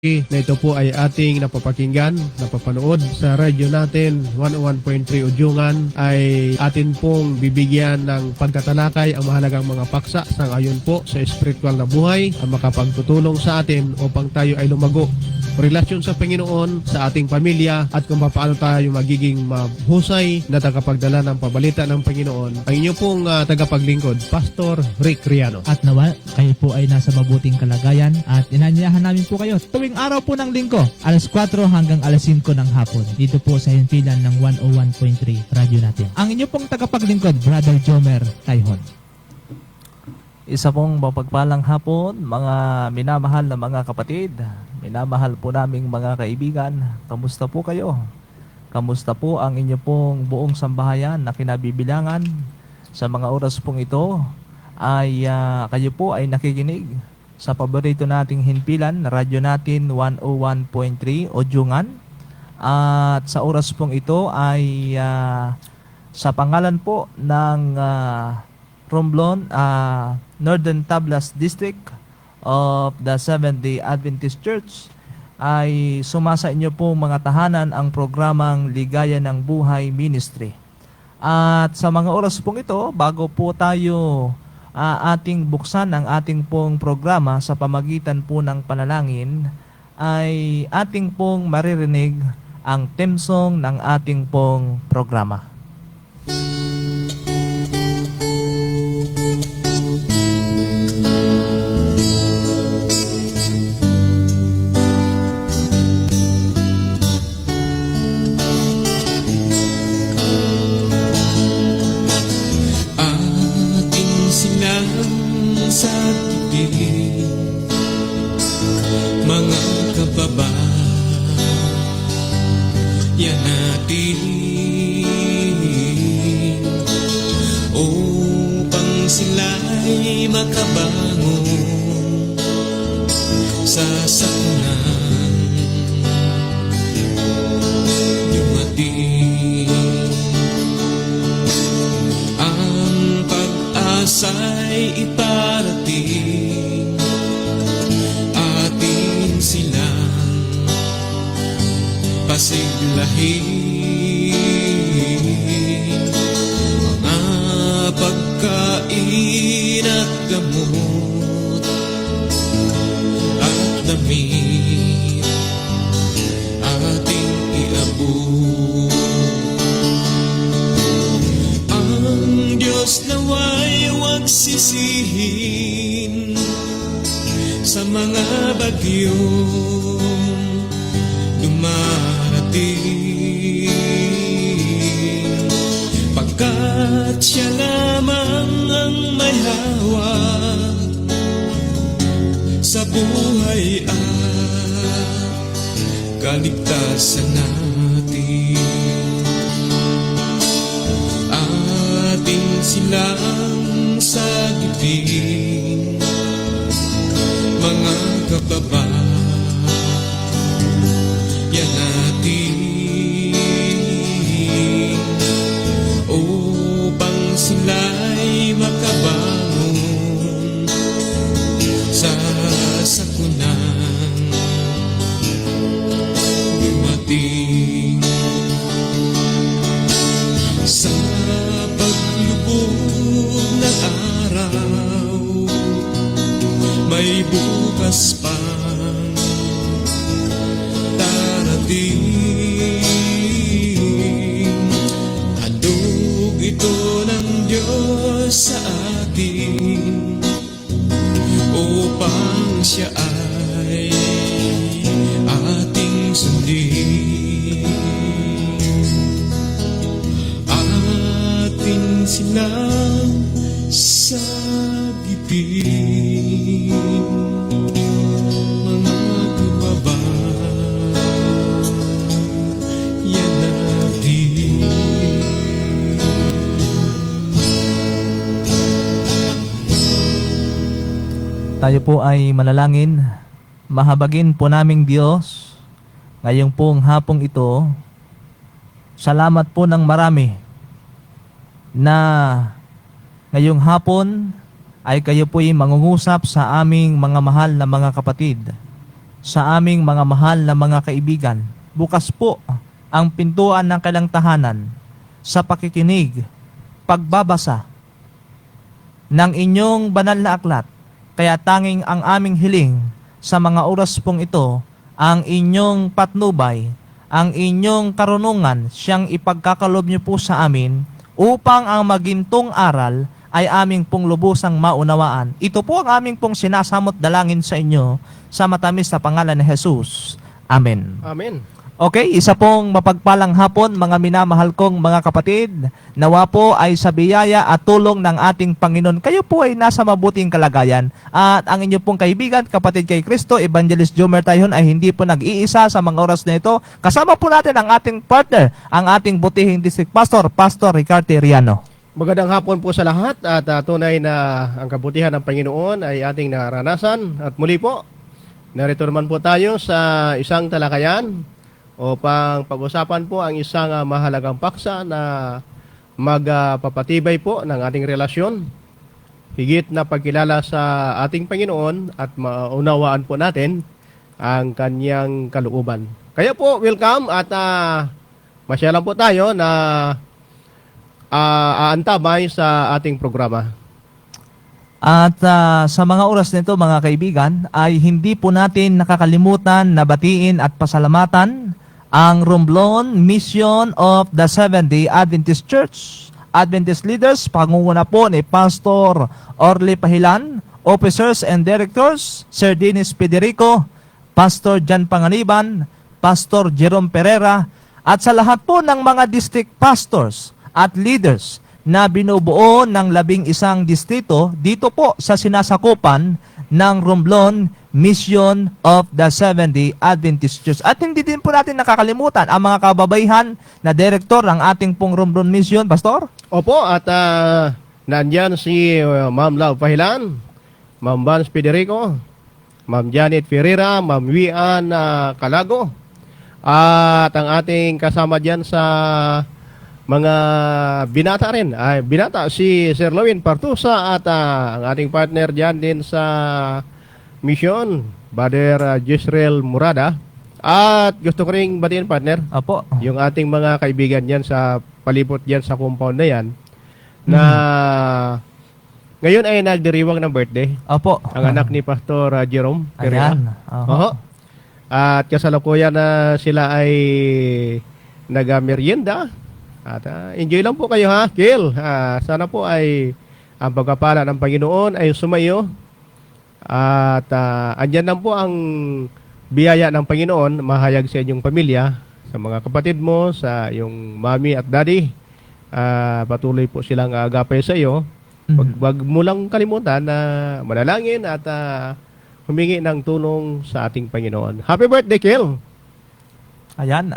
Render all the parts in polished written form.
na ito po ay ating napapakinggan, napapanood sa radyo natin 101.3 Udyungan ay atin pong bibigyan ng pagtatalakay ang mahalagang mga paksa sa ngayon po sa spiritual na buhay ang makapagtutulong sa atin upang tayo ay lumago relasyon sa Panginoon, sa ating pamilya at kung paano tayo magiging mahusay na tagapagdala ng pabalita ng Panginoon. Ang inyo pong tagapaglingkod, Pastor Rick Riano. At nawa, kayo po ay nasa mabuting kalagayan at inanyayahan namin po kayo tuwing araw po ng linggo, alas 4 hanggang alas 5 ng hapon. Dito po sa himpilan ng 101.3 radyo natin. Ang inyo pong tagapaglingkod, Brother Jomer Tayhon. Isa pong mapagpalang hapon, mga minamahal na mga kapatid, minamahal po naming mga kaibigan. Kamusta po kayo? Kamusta po ang inyo pong buong sambahayan na kinabibilangan? Sa mga oras pong ito ay kayo po ay nakikinig sa paborito nating himpilan, radyo natin 101.3 Udyungan. At sa oras pong ito ay sa pangalan po ng Romblon, Northern Tablas District of the Seventh-day Adventist Church ay sumasa inyo po mga tahanan ang programang Ligaya ng Buhay Ministry. At sa mga oras pong ito, bago po tayo ating buksan ang ating pong programa sa pamagitan po ng panalangin, ay ating pong maririnig ang theme song ng ating pong programa. Sa tubig, mga kababayan natin, upang sila'y makabangon sa sakuna dumating. Ang pag-asa'y iparating, atin silang pasiglahin. Mga pagkain at gamot at damit ating iabot. Ang Diyos naway huwag sisihin sa mga bagyong dumarating, pagkat siya lamang ang may hawak sa buhay at kaligtasan natin. Ating silang sagipin, mga kababayan natin, upang sila'y makabangon sa sakunang dumating. Sa paglubog ng araw, may bukas pang darating. Handog ito ng Diyos sa atin, upang siya ay ating sundin. Atin silang sagipin, mga kababayan natin. Tayo po ay manalangin. Mahabagin po naming Diyos, ngayong pong hapong ito, salamat po ng marami na ngayong hapon ay kayo po'y mangungusap sa aming mga mahal na mga kapatid sa aming mga mahal na mga kaibigan. Bukas po ang pintuan ng kailang tahanan sa pakikinig, pagbabasa ng inyong banal na aklat. Kaya tanging ang aming hiling sa mga oras pong ito, ang inyong patnubay, ang inyong karunungan, siyang ipagkakalob niyo po sa amin upang ang magintong aral ay aming pong lubusang maunawaan. Ito po ang aming pong sinasamot dalangin sa inyo sa matamis na pangalan ni Jesus. Amen. Amen. Okay, isa pong mapagpalang hapon mga minamahal kong mga kapatid. Nawa po ay sa biyaya at tulong ng ating Panginoon, kayo po ay nasa mabuting kalagayan. At ang inyo pong kaibigan, kapatid kay Kristo, Evangelist Jomer Tayhon, ay hindi po nag-iisa sa mga oras na ito. Kasama po natin ang ating partner, ang ating butihing district pastor, Pastor Ricardo Riano. Magandang hapon po sa lahat at tunay na ang kabutihan ng Panginoon ay ating naranasan. At muli po, narito naman po tayo sa isang talakayan upang pag-usapan po ang isang mahalagang paksa na magpapatibay po ng ating relasyon, higit na pagkilala sa ating Panginoon at maunawaan po natin ang kanyang kalooban. Kaya po, welcome at masyalan po tayo na aantabay sa ating programa. At sa mga oras nito mga kaibigan, ay hindi po natin nakakalimutan na batiin at pasalamatan ang Romblon Mission of the Seventh-day Adventist Church. Adventist leaders, pangunguna po ni Pastor Orly Pahilan, officers and directors, Sir Dennis Federico, Pastor Jan Panganiban, Pastor Jerome Pereira, at sa lahat po ng mga district pastors at leaders na binubuo ng 11 distrito dito po sa sinasakupan ng Romblon Mission of the Seventh-day Adventist Church. At hindi din po natin nakakalimutan ang mga kababaihan na direktor ng ating pong Romblon Mission, Pastor. Opo, at nandyan si Ma'am Love Pahilan, Ma'am Vance Federico, Ma'am Janet Ferreira, Ma'am Wian Calago, at ang ating kasama dyan sa mga binata rin, ay binata si Sir Lewin Partusa at ang ating partner dyan din sa mission, Brother Jezreel Murada. At gusto ko rin batiin, partner, Apo. yung ating mga kaibigan dyan sa palibot dyan sa compound na yan, na ngayon ay nagdiriwang ng birthday, Apo. ang anak ni Pastor Jerome Pereira. Ayan. Oho. At kasalukuyan na sila ay nag-merienda. At enjoy lang po kayo, ha, Kil. Sana po ay ang pagpapala ng Panginoon ay sumayo. At andyan lang po ang biyaya ng Panginoon mahayag sa inyong pamilya, sa mga kapatid mo, sa iyong mami at daddy. Patuloy po silang agapay sa iyo. Wag mo lang kalimutan na manalangin at humingi ng tulong sa ating Panginoon. Happy birthday, Kil! Ayan,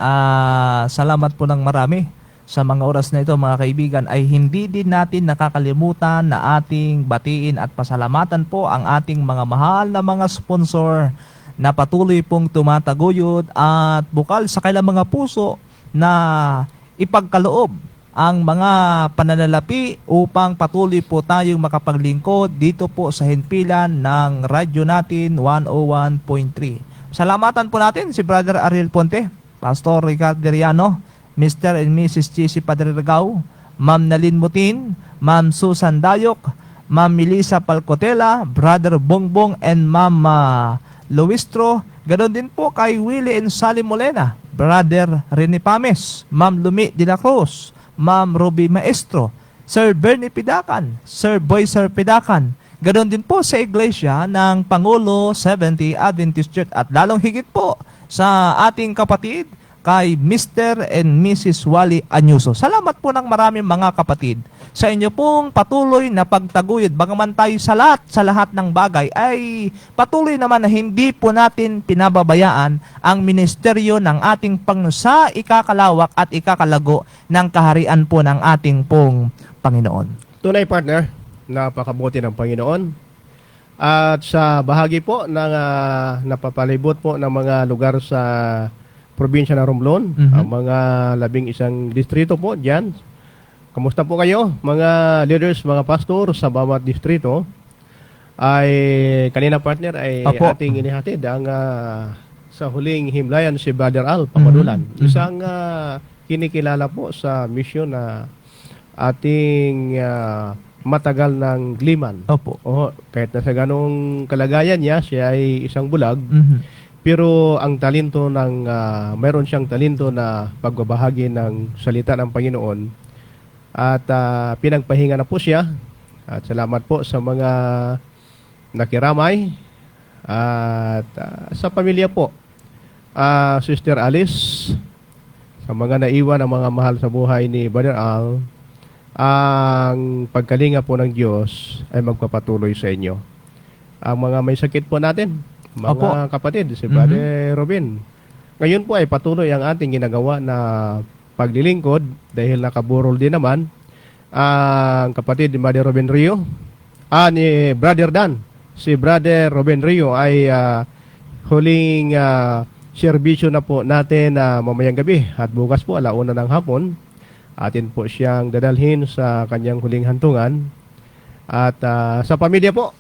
salamat po ng marami. Sa mga oras na ito mga kaibigan ay hindi din natin nakakalimutan na ating batiin at pasalamatan po ang ating mga mahal na mga sponsor na patuloy pong tumataguyod at bukal sa kailang mga puso na ipagkaloob ang mga pananalapi upang patuloy po tayong makapaglingkod dito po sa himpilan ng radyo natin 101.3. Salamatan po natin si Brother Ariel Ponte, Pastor Ricardo Riano, Mr. and Mrs. Chisi Padregao, Ma'am Nalin Mutin, Ma'am Susan Dayok, Ma'am Melissa Palcotela, Brother Bongbong, and Ma'am Luistro. Ganon din po kay Willie and Sally Molena, Brother Rene Pames, Ma'am Lumi de la Cruz, Ma'am Ruby Maestro, Sir Bernie Pidakan, Sir Boyser Pidakan. Ganon din po sa iglesia ng Pangulo 70 Adventist Church at lalong higit po sa ating kapatid kay Mr. and Mrs. Wally Anyuso. Salamat po ng maraming mga kapatid sa inyo pong patuloy na pagtaguyod. Bagaman tayo sa lahat ng bagay ay patuloy naman na hindi po natin pinababayaan ang ministeryo ng ating Panginoon sa ikakalawak at ikakalago ng kaharian po ng ating pong Panginoon. Tunay, partner, napakabuti ng Panginoon. At sa bahagi po ng napapalibot po ng mga lugar sa probinsya ng Romblon, ang mga 11 distrito po dyan. Kamusta po kayo, mga leaders, mga pastor sa bawat distrito? ay kanina partner ay Opo. ating inihatid ang sa huling himlayan si Brother Al Pamanulan. Mhm. Isang kinikilala po sa misyon na ating matagal ng gliman. Opo. O kahit na sa ganong kalagayan niya, siya ay isang bulag, Mhm. pero ang talento ng mayroon siyang talento na pagbabahagi ng salita ng Panginoon at pinagpahinga na po siya. At salamat po sa mga nakiramay at sa pamilya po. Sister Alice, sa mga naiwan ng mga mahal sa buhay ni Brother Al, ang pagkalinga po ng Diyos ay magpapatuloy sa inyo. Ang mga may sakit po natin, mga Opo. kapatid, si Brother Robin, ngayon po ay patuloy ang ating ginagawa na paglilingkod dahil nakaburol din naman ang kapatid ni Brother Robin Rio, ni Brother Dan. Si Brother Robin Rio ay huling serbisyo na po natin mamayang gabi at bukas po alauna ng hapon. Atin po siyang dadalhin sa kanyang huling hantungan. At sa pamilya po,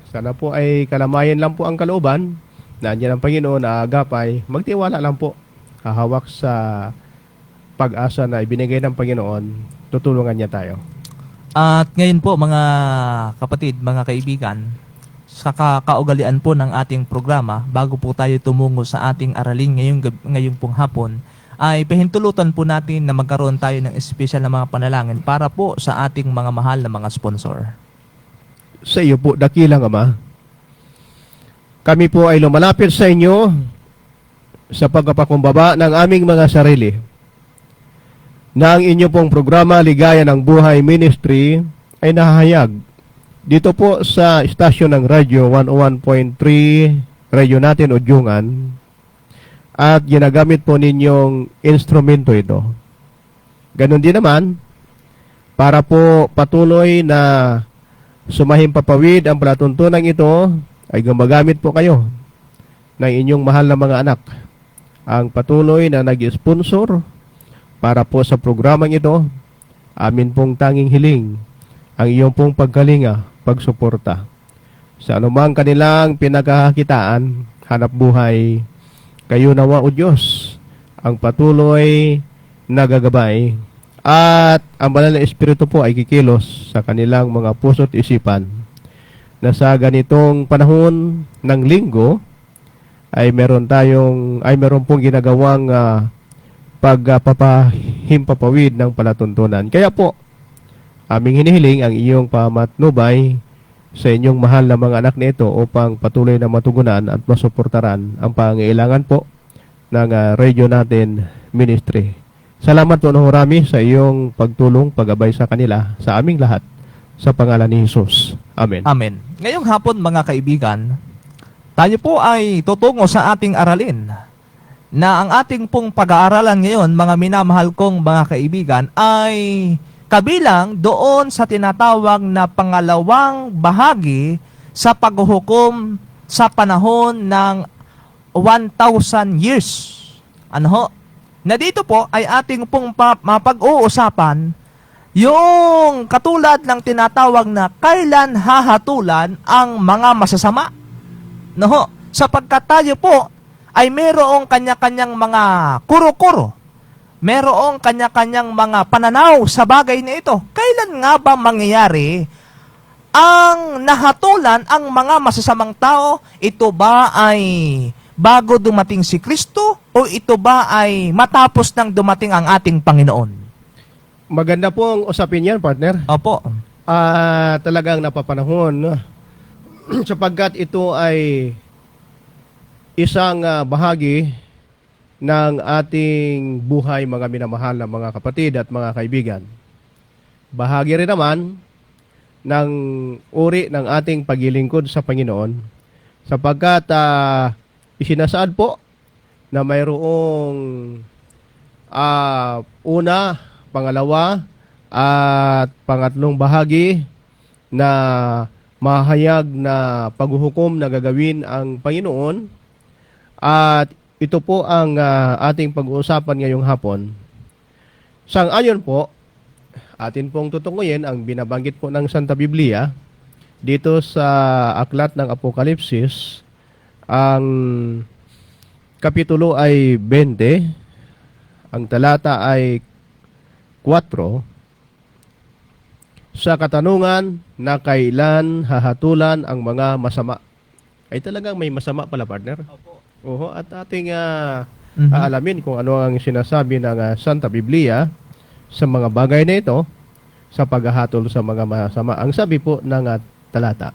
sana po ay kalamayan lang po ang kalooban. Nandiyan ang Panginoon na agapay. Magtiwala lang po. Hahawak sa pag-asa na ibinigay ng Panginoon. Tutulungan niya tayo. At ngayon po mga kapatid, mga kaibigan, sa kaugalian po ng ating programa, bago po tayo tumungo sa ating aralin ngayong pong hapon, ay pahintulutan po natin na magkaroon tayo ng espesyal na mga panalangin para po sa ating mga mahal na mga sponsor. Sa iyo po, dakilang Ama, kami po ay lumalapit sa inyo sa pagkapakumbaba ng aming mga sarili na ang inyo pong programa Ligaya ng Buhay Ministry ay nahahayag dito po sa istasyon ng radyo 101.3 radyo natin Udyungan at ginagamit po ninyong instrumento ito. Ganon din naman para po patuloy na sumahimpapawid ang palatuntunan ito ay gumagamit po kayo ng inyong mahal na mga anak. Ang patuloy na nag-sponsor para po sa programang ito, amin pong tanging hiling ang iyong pong pagkalinga, pagsuporta sa anumang kanilang pinagkakakitaan, hanap buhay. Kayo nawa o Diyos ang patuloy na gagabay at ang banal na Espiritu po ay kikilos sa kanilang mga puso't isipan na sa ganitong panahon ng linggo ay meron pong ginagawang pagpapahimpapawid ng palatuntunan. Kaya po, aming hinihiling ang iyong pamatnubay sa inyong mahal na mga anak nito upang patuloy na matugunan at masuportaran ang pangailangan po ng radio natin ministry. Salamat po ng marami sa iyong pagtulong, pag-abay sa kanila, sa aming lahat, sa pangalan ni Jesus. Amen. Amen. Ngayong hapon mga kaibigan, tayo po ay tutungo sa ating aralin na ang ating pong pag-aaralan ngayon, mga minamahal kong mga kaibigan, ay kabilang doon sa tinatawag na pangalawang bahagi sa paghuhukom sa panahon ng 1,000 years. Ano ho? Na dito po ay ating pong mapag-uusapan yung katulad ng tinatawag na kailan hahatulan ang mga masasama. No ho? Sapagkat tayo po ay mayroong kanya-kanyang mga kuro-kuro. Merong kanya-kanyang mga pananaw sa bagay na ito. Kailan nga ba mangyayari ang nahatulan ang mga masasamang tao? Ito ba ay bago dumating si Kristo o ito ba ay matapos nang dumating ang ating Panginoon? Maganda pong usapin yan, partner. Opo. Talagang napapanahon sapagkat ito ay isang bahagi ng ating buhay, mga minamahal na mga kapatid at mga kaibigan. Bahagi rin naman ng uri ng ating paglilingkod sa Panginoon sapagkat isinasaad po na mayroong una, pangalawa at pangatlong bahagi na mahayag na paghuhukom na gagawin ang Panginoon at ito po ang ating pag-uusapan ngayong hapon. Sang-ayon po, atin pong tutunguyin ang binabanggit po ng Santa Biblia dito sa aklat ng Apokalipsis, ang kapitulo ay 20, ang talata ay 4, sa katanungan na kailan hahatulan ang mga masama. Ay talagang may masama pala, partner. Oho, at ating aalamin kung ano ang sinasabi ng Santa Biblia sa mga bagay na ito sa paghahatol sa mga masama. Ang sabi po ng talata,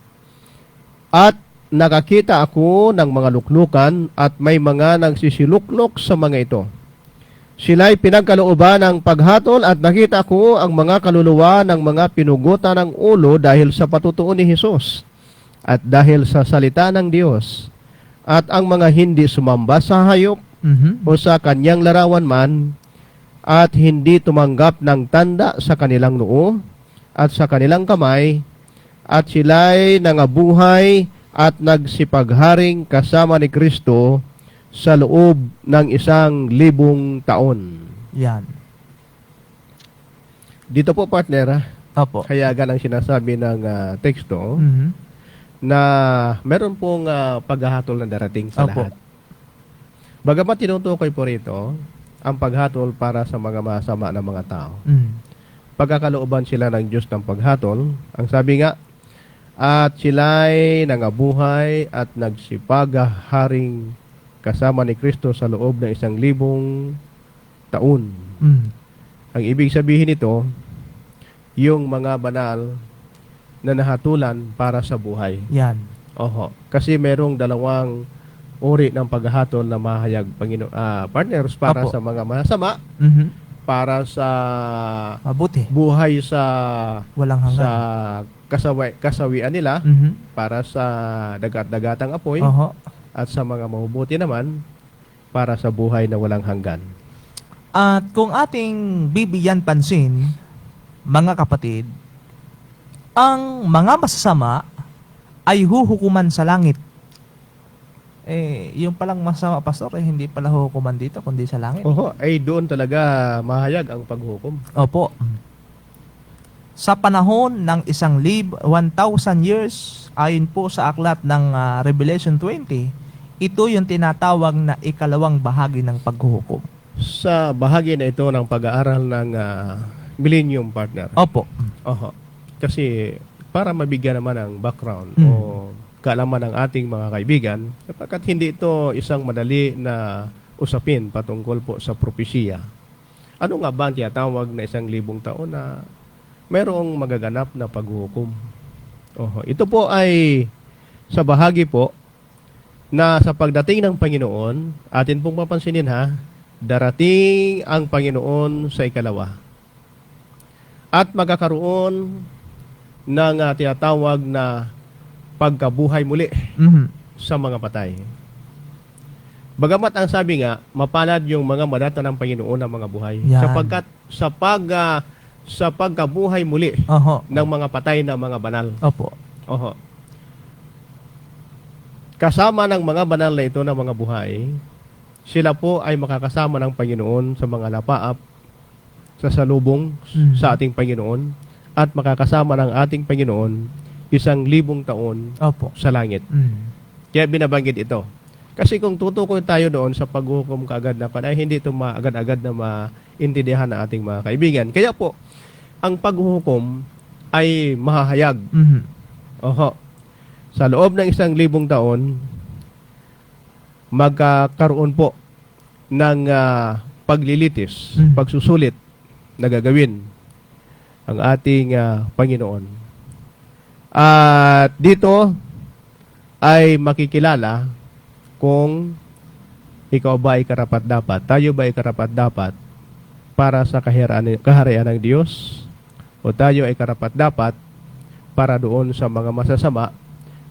at nakakita ako ng mga luklukan at may mga nagsisiluklok sa mga ito. Sila'y pinagkalooban ng paghatol at nakita ko ang mga kaluluwa ng mga pinugutan ng ulo dahil sa patutuon ni Hesus at dahil sa salita ng Diyos, at ang mga hindi sumamba sa hayop o sa kanyang larawan man, at hindi tumanggap ng tanda sa kanilang noo at sa kanilang kamay, at sila'y nangabuhay at nagsipagharing kasama ni Kristo sa loob ng 1,000 taon. Yan. Dito po, partner, Opo. kayagan ang sinasabi ng teksto na meron pong paghahatol na darating sa Opo. lahat. Bagamat tinutukoy po rito ang paghatol para sa mga masama na mga tao. Pagkakalooban sila ng Diyos ng paghatol, ang sabi nga, at sila'y nangabuhay at nagsipagharing kasama ni Kristo sa loob ng 1,000 taon. Ang ibig sabihin nito, yung mga banal na nahatulan para sa buhay. Yan. Oho. Kasi merong dalawang uri ng paghahatol na mahayag partners para Opo. sa mga masama, para sa Mabuti. buhay sa Walang sa hanggan. kasawian nila, para sa dagat-dagatang apoy, Oho. at sa mga mabubuti naman para sa buhay na walang hanggan. At kung ating bibigyan pansin, mga kapatid, ang mga masasama ay huhukuman sa langit. Yung palang masama, pastor, hindi pala hukuman dito, kundi sa langit. Oho, ay doon talaga mahayag ang paghukom. Opo. Sa panahon ng 1,000 years, ayon po sa aklat ng Revelation 20, ito yung tinatawag na ikalawang bahagi ng paghuhukom. Sa bahagi na ito ng pag-aaral ng Millennium Partner. Opo. Oho. Kasi para mabigyan naman ng background Mm. o kaalaman ng ating mga kaibigan, sapagkat hindi ito isang madali na usapin patungkol po sa propesya. Ano nga ba ang tinatawag na 1,000 taon na mayroong magaganap na paghuhukom? Oho. Ito po ay sa bahagi po na sa pagdating ng Panginoon, atin pong papansinin darating ang Panginoon sa ikalawa. At magkakaroon ng tinatawag na pagkabuhay muli sa mga patay. Bagamat ang sabi nga, mapalad yung mga madata ng Panginoon ng mga buhay. Yan. Sapagkat sa pagkabuhay muli Oho. ng mga patay na mga banal. Opo. Oho. Kasama ng mga banal na ito na mga buhay, sila po ay makakasama ng Panginoon sa mga lapaap, sa salubong sa ating Panginoon, at makakasama ng ating Panginoon 1,000 taon Opo. sa langit. Kaya binabanggit ito. Kasi kung tutukoy tayo doon sa paghukom kaagad na ay hindi ito agad-agad na maintindihan ng ating mga kaibigan. Kaya po, ang paghukom ay mahahayag. Oho. Sa loob ng 1,000 taon, magkakaroon po ng paglilitis, pagsusulit na gagawin ang ating Panginoon. At dito ay makikilala kung ikaw ba ay karapat-dapat, tayo ba ay karapat-dapat para sa kaharian ng Diyos, o tayo ay karapat-dapat para doon sa mga masasama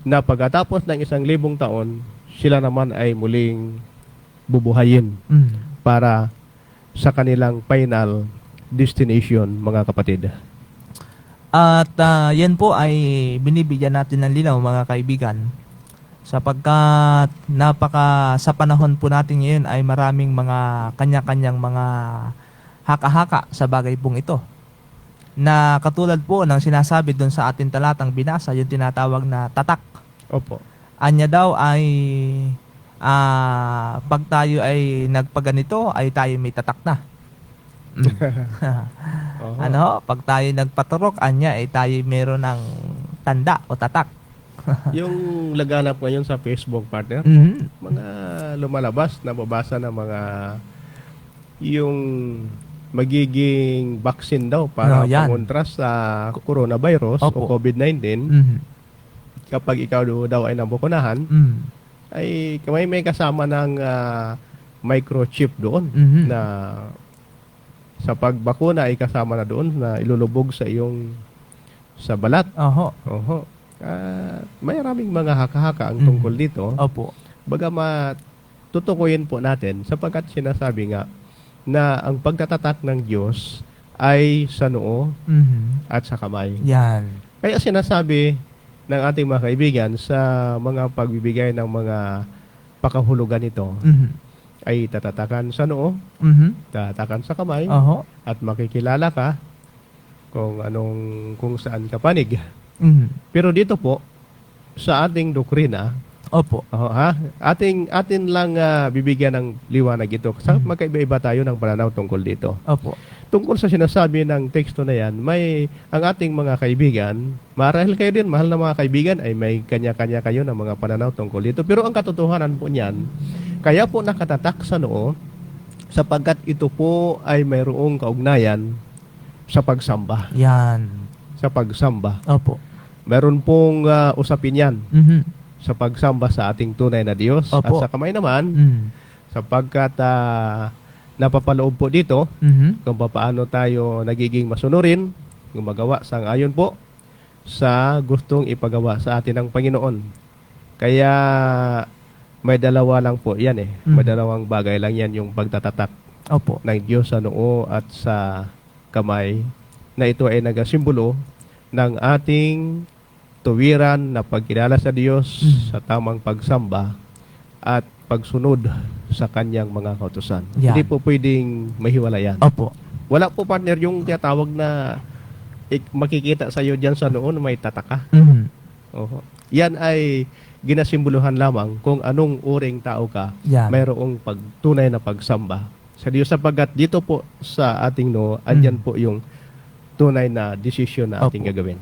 na pagkatapos ng 1,000 taon, sila naman ay muling bubuhayin para sa kanilang final destination, mga kapatid. At yan po ay binibigyan natin ng linaw, mga kaibigan, sapagkat sa panahon po natin ngayon ay maraming mga kanya-kanyang mga haka-haka sa bagay pong ito. na katulad po ng sinasabi doon sa ating talatang binasa, yung tinatawag na tatak. Opo. Anya daw ay pag tayo ay nagpaganito ay tayo may tatak na. Oho. Ano, pag tayo nagpaturok, anya ay tayo meron ng tanda o tatak. Yung laganap ngayon sa Facebook, partner, Mhm. mga lumalabas, nababasa ng mga yung magiging vaccine daw para No, yan. pangontra sa coronavirus Opo. o COVID-19. Mhm. Kapag ikaw daw ay nabukunahan, Mhm. ay may kasama ng microchip doon Mhm. na sa pagbakuna ay kasama na doon na ilulubog sa iyong sa balat. Oho. Oho. May maraming mga haka-haka ang Mhm. tungkol dito. Opo. Bagamat tutukuyin po natin sapagkat sinasabi nga na ang pagtatatak ng Diyos ay sa noo Mhm. at sa kamay. Yan. Kaya sinasabi ng ating mga kaibigan sa mga pagbibigay ng mga pakahulugan nito Mhm. ay tatatakan sa noo, Mhm. tatatakan sa kamay, Oho. at makikilala ka kung saan ka panig. Mhm. Pero dito po sa ating doktrina, Opo. atin lang bibigyan ng liwanag ito. Sa Mhm. magkaiba-iba tayo ng pananaw tungkol dito. Opo. Tungkol sa sinasabi ng teksto na yan, ang ating mga kaibigan, marahil kayo din, mahal na mga kaibigan, ay may kanya-kanya kayo ng mga pananaw tungkol dito. Pero ang katotohanan po niyan, kaya po nakatatak sa noo, sapagkat ito po ay mayroong kaugnayan sa pagsamba. Yan. Sa pagsamba. Opo. Meron pong usapin yan Mhm. sa pagsamba sa ating tunay na Diyos. Opo. At sa kamay naman, Mhm. sapagkat napapaloob po dito Mhm. kung paano tayo nagiging masunurin, gumagawa sang ayon po sa gustong ipagawa sa atin ng Panginoon. Kaya may dalawa lang po yan Mhm. May dalawang bagay lang yan, yung pagtatatak Opo. ng Diyos sa noo at sa kamay, na ito ay nagasimbolo ng ating tuwiran na pagkilala sa Diyos Mhm. sa tamang pagsamba at pagsunod sa kanyang mga kautusan. Yan. Hindi po pwedeng mahiwalayan. Opo. Wala po, partner, yung tinatawag na makikita sa iyo diyan sa noon may tataka. Mhm. Oho. Yan ay ginasimboluhan lamang kung anong uring tao ka, Yan. mayroong tunay na pagsamba sa Diyos, sapagkat dito po sa ating andyan po yung tunay na desisyon na ating Opo. gagawin.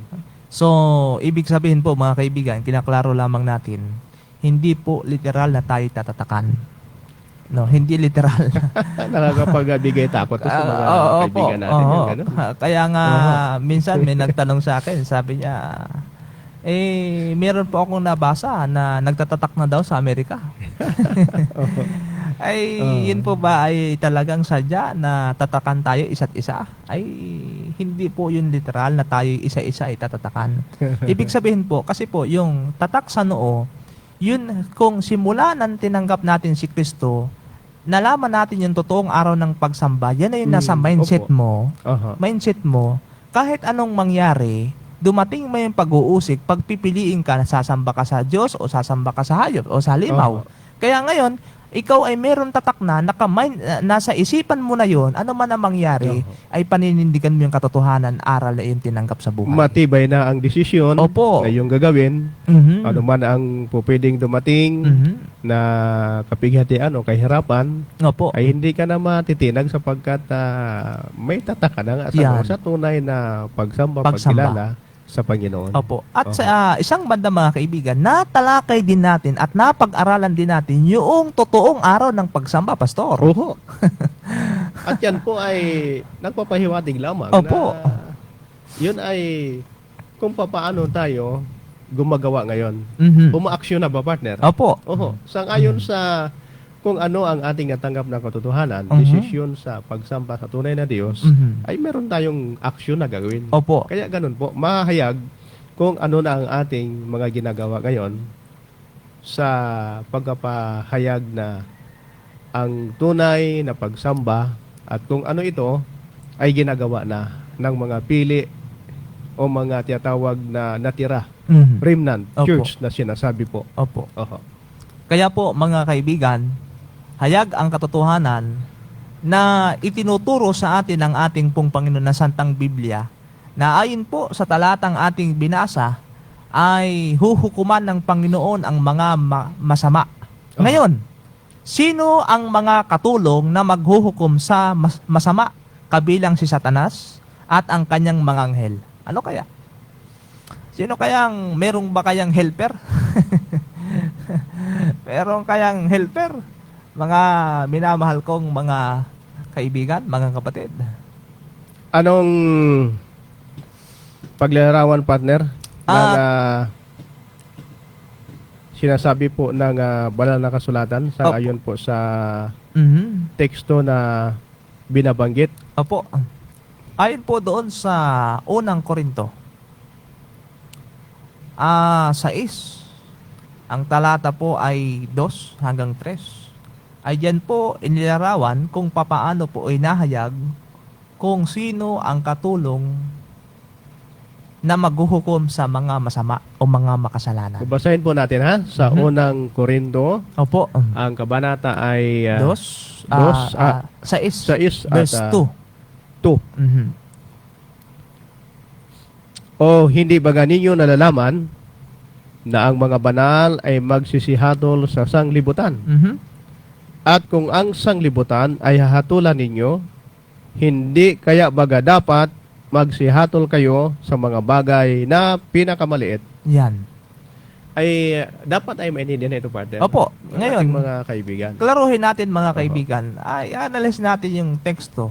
So, ibig sabihin po mga kaibigan, kinaklaro lamang natin, hindi po literal na tayo tatatakan. No, hindi literal. Nakakapagbigay takot to sa mga kaibigan natin. Oo. Yung ganun. Kaya nga, minsan may nagtanong sa akin, sabi niya, meron po akong nabasa na nagtatatak na daw sa Amerika. Ay, yun po ba ay talagang sadya na tatakan tayo isa't isa? Ay, hindi po yun literal na tayo isa-isa ay tatatakan. Ibig sabihin po, kasi po, yung tatak sa noo, yun kung simula nang tinanggap natin si Kristo, nalaman natin yung totoong araw ng pagsamba, yan ay nasa mindset opo. mo. Aha. Mindset mo, kahit anong mangyari, dumating mo yung pag-uusik, pagpipiliin ka na sasamba ka sa Diyos o sasamba ka sa hayop o sa limaw. Kaya ngayon, ikaw ay meron tatak na, nasa isipan mo na yon, ano man ang mangyari, ay paninindigan mo yung katotohanan, aral na yung tinanggap sa buhay. Matibay na ang desisyon Opo. na iyong gagawin. Mhm. Ano man ang pwedeng dumating Mhm. na kapighatian o kahirapan, Opo. ay hindi ka na matitinag sapagkat may tatak ka na nga Yan. sa tunay na pagsamba, Pagsamba. pagkilala sa Panginoon. Opo. At sa isang banda mga kaibigan, natalakay din natin at napag-aralan din natin yung totoong araw ng pagsamba, Pastor. Oho. At yan po ay nagpapahiwatig lamang Opo. na yun ay kung paano tayo gumagawa ngayon. Mhm. Umaaksyon na ba, partner? Opo. Oho. Sangayon sa kung ano ang ating natanggap na katotohanan, Mhm. desisyon sa pagsamba sa tunay na Diyos, Mhm. ay meron tayong aksyon na gagawin. Opo. Kaya ganun po, mahayag kung ano na ang ating mga ginagawa ngayon sa pagpapahayag na ang tunay na pagsamba at kung ano ito ay ginagawa na ng mga pili o mga tinatawag na natira, Mhm. remnant Opo. church na sinasabi po. Opo. Oho. Kaya po mga kaibigan, hayag ang katotohanan na itinuturo sa atin ng ating pong Panginoon na Santang Biblia na ayon po sa talatang ating binasa ay huhukuman ng Panginoon ang mga masama. Ngayon, sino ang mga katulong na maghuhukom sa masama? Kabilang si Satanas at ang kanyang mga anghel. Ano kaya? Sino kayang, merong ba kayang helper? Merong kayang helper? Mga minamahal kong mga kaibigan, mga kapatid. Anong paglarawan, partner, ng sinasabi po ng banal na kasulatan sa ayon po sa teksto na binabanggit? Opo. Ayon po doon sa unang Korinto, 6, ang talata po ay 2 hanggang 3. Ay diyan po inilarawan kung papaano po inahayag kung sino ang katulong na maghuhukom sa mga masama o mga makasalanan. Babasahin po natin ha sa unang Korinto. Opo. Ang kabanata ay 6 6 verse at 2. 2. O hindi ba ninyo nalalaman na ang mga banal ay magsisihatol sa sanglibutan? At kung ang sanglibutan ay hahatulan ninyo, hindi kaya baga dapat magsihatol kayo sa mga bagay na pinakamaliit? Yan. Ay dapat ay maintindihan ito, partner. Opo. Ng Ngayon, ating mga kaibigan. klaruhin natin mga kaibigan, ay analyze natin yung teksto.